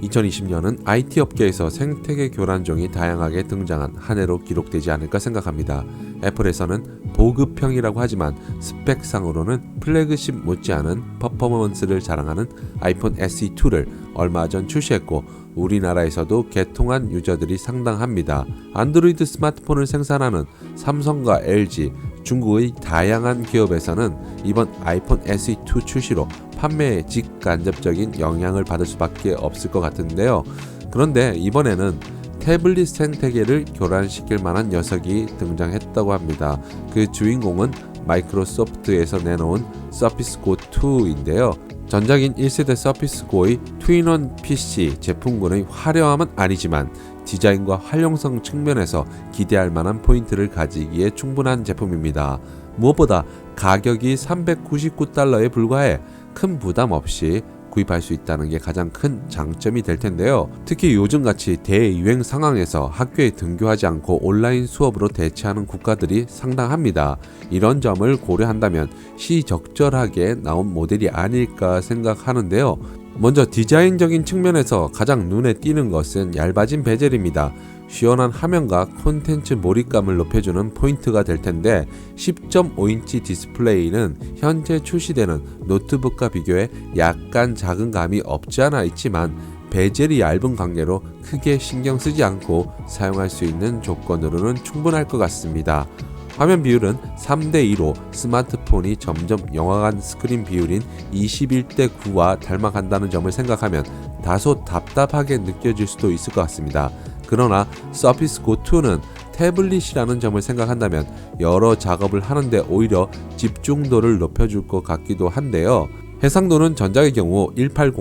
2020년은 IT 업계에서 생태계 교란종이 다양하게 등장한 한 해로 기록되지 않을까 생각합니다. 애플에서는 보급형이라고 하지만 스펙상으로는 플래그십 못지않은 퍼포먼스를 자랑하는 아이폰 SE2를 얼마 전 출시했고 우리나라에서도 개통한 유저들이 상당합니다. 안드로이드 스마트폰을 생산하는 삼성과 LG, 중국의 다양한 기업에서는 이번 아이폰 SE2 출시로 판매에 직간접적인 영향을 받을 수밖에 없을 것 같은데요. 그런데 이번에는 태블릿 생태계를 교란시킬 만한 녀석이 등장했다고 합니다. 그 주인공은 마이크로소프트에서 내놓은 서피스 고 2인데요. 전작인 1세대 서피스 고의 트윈원 PC 제품군의 화려함은 아니지만 디자인과 활용성 측면에서 기대할 만한 포인트를 가지기에 충분한 제품입니다. 무엇보다 가격이 $399에 불과해 큰 부담 없이 구입할 수 있다는 게 가장 큰 장점이 될 텐데요. 특히 요즘같이 대유행 상황에서 학교에 등교하지 않고 온라인 수업으로 대체하는 국가들이 상당합니다. 이런 점을 고려한다면 시적절하게 나온 모델이 아닐까 생각하는데요. 먼저 디자인적인 측면에서 가장 눈에 띄는 것은 얇아진 베젤입니다. 시원한 화면과 콘텐츠 몰입감을 높여주는 포인트가 될 텐데 10.5인치 디스플레이는 현재 출시되는 노트북과 비교해 약간 작은 감이 없지 않아 있지만 베젤이 얇은 관계로 크게 신경 쓰지 않고 사용할 수 있는 조건으로는 충분할 것 같습니다. 화면 비율은 3:2로 스마트폰이 점점 영화관 스크린 비율인 21:9와 닮아간다는 점을 생각하면 다소 답답하게 느껴질 수도 있을 것 같습니다. 그러나 서피스 고 2는 태블릿이라는 점을 생각한다면 여러 작업을 하는데 오히려 집중도를 높여줄 것 같기도 한데요. 해상도는 전작의 경우 1800,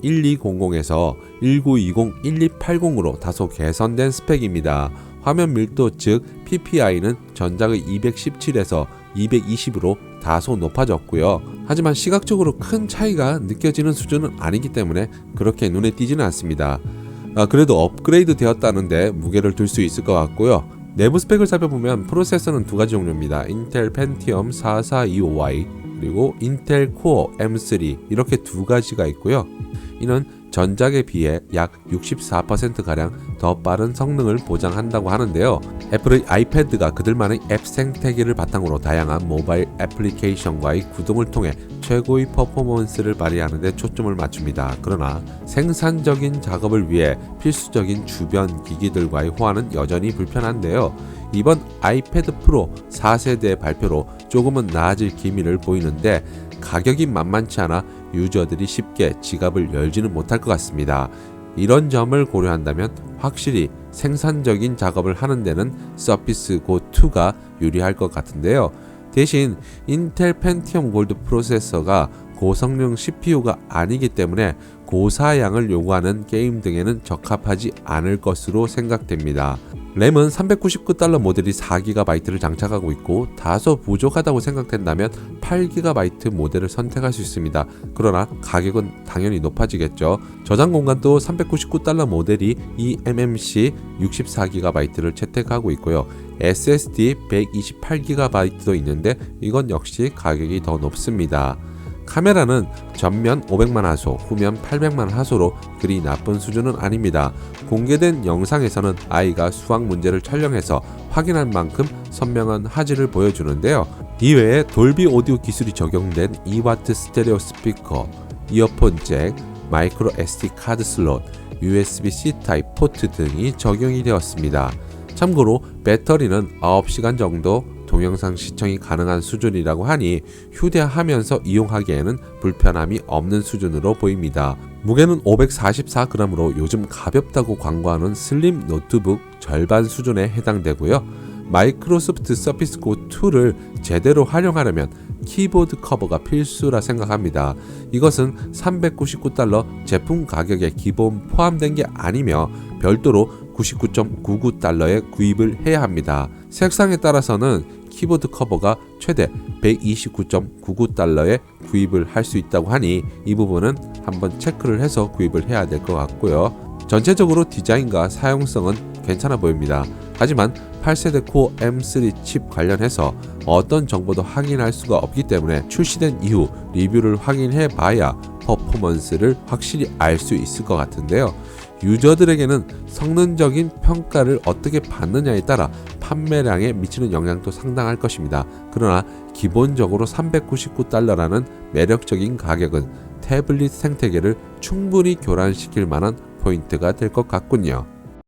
1200에서 1920, 1280으로 다소 개선된 스펙입니다. 화면 밀도 즉 PPI는 전작의 217에서 220으로 다소 높아졌고요. 하지만 시각적으로 큰 차이가 느껴지는 수준은 아니기 때문에 그렇게 눈에 띄지는 않습니다. 그래도 업그레이드 되었다는데 무게를 둘 수 있을 것 같고요. 내부 스펙을 살펴보면 프로세서는 두 가지 종류입니다. 인텔 펜티엄 4425Y 그리고 인텔 코어 M3 이렇게 두 가지가 있고요. 이는 전작에 비해 약 64%가량 더 빠른 성능을 보장한다고 하는데요. 애플의 아이패드가 그들만의 앱 생태계를 바탕으로 다양한 모바일 애플리케이션과의 구동을 통해 최고의 퍼포먼스를 발휘하는 데 초점을 맞춥니다. 그러나 생산적인 작업을 위해 필수적인 주변 기기들과의 호환은 여전히 불편한데요. 이번 아이패드 프로 4세대 발표로 조금은 나아질 기미를 보이는데 가격이 만만치 않아 유저들이 쉽게 지갑을 열지는 못할 것 같습니다. 이런 점을 고려한다면 확실히 생산적인 작업을 하는 데는 서피스 고 2가 유리할 것 같은데요. 대신 인텔 펜티엄 골드 프로세서가 고성능 CPU가 아니기 때문에 고사양을 요구하는 게임 등에는 적합하지 않을 것으로 생각됩니다. 램은 $399 모델이 4GB를 장착하고 있고 다소 부족하다고 생각된다면 8GB 모델을 선택할 수 있습니다. 그러나 가격은 당연히 높아지겠죠. 저장 공간도 $399 모델이 eMMC 64GB를 채택하고 있고요. SSD 128GB도 있는데 이건 역시 가격이 더 높습니다. 카메라는 전면 500만 화소, 후면 800만 화소로 그리 나쁜 수준은 아닙니다. 공개된 영상에서는 아이가 수학 문제를 촬영해서 확인할 만큼 선명한 화질을 보여주는데요. 이외에 돌비 오디오 기술이 적용된 2W 스테레오 스피커, 이어폰 잭, 마이크로 SD 카드 슬롯, USB-C 타입 포트 등이 적용이 되었습니다. 참고로 배터리는 9시간 정도 동영상 시청이 가능한 수준이라고 하니 휴대하면서 이용하기에는 불편함이 없는 수준으로 보입니다. 무게는 544g으로 요즘 가볍다고 광고하는 슬림 노트북 절반 수준에 해당되고요. 마이크로소프트 서피스 고 2를 제대로 활용하려면 키보드 커버가 필수라 생각합니다. 이것은 $399 제품 가격에 기본 포함된 게 아니며 별도로 $99.99에 구입을 해야 합니다. 색상에 따라서는 키보드 커버가 최대 $129.99에 구입을 할 수 있다고 하니 이 부분은 한번 체크를 해서 구입을 해야 될 것 같고요. 전체적으로 디자인과 사용성은 괜찮아 보입니다. 하지만 8세대 코어 M3 칩 관련해서 어떤 정보도 확인할 수가 없기 때문에 출시된 이후 리뷰를 확인해 봐야 퍼포먼스를 확실히 알 수 있을 것 같은데요. 유저들에게는 성능적인 평가를 어떻게 받느냐에 따라 판매량에 미치는 영향도 상당할 것입니다. 그러나 기본적으로 $399라는 매력적인 가격은 태블릿 생태계를 충분히 교란시킬 만한 포인트가 될 것 같군요.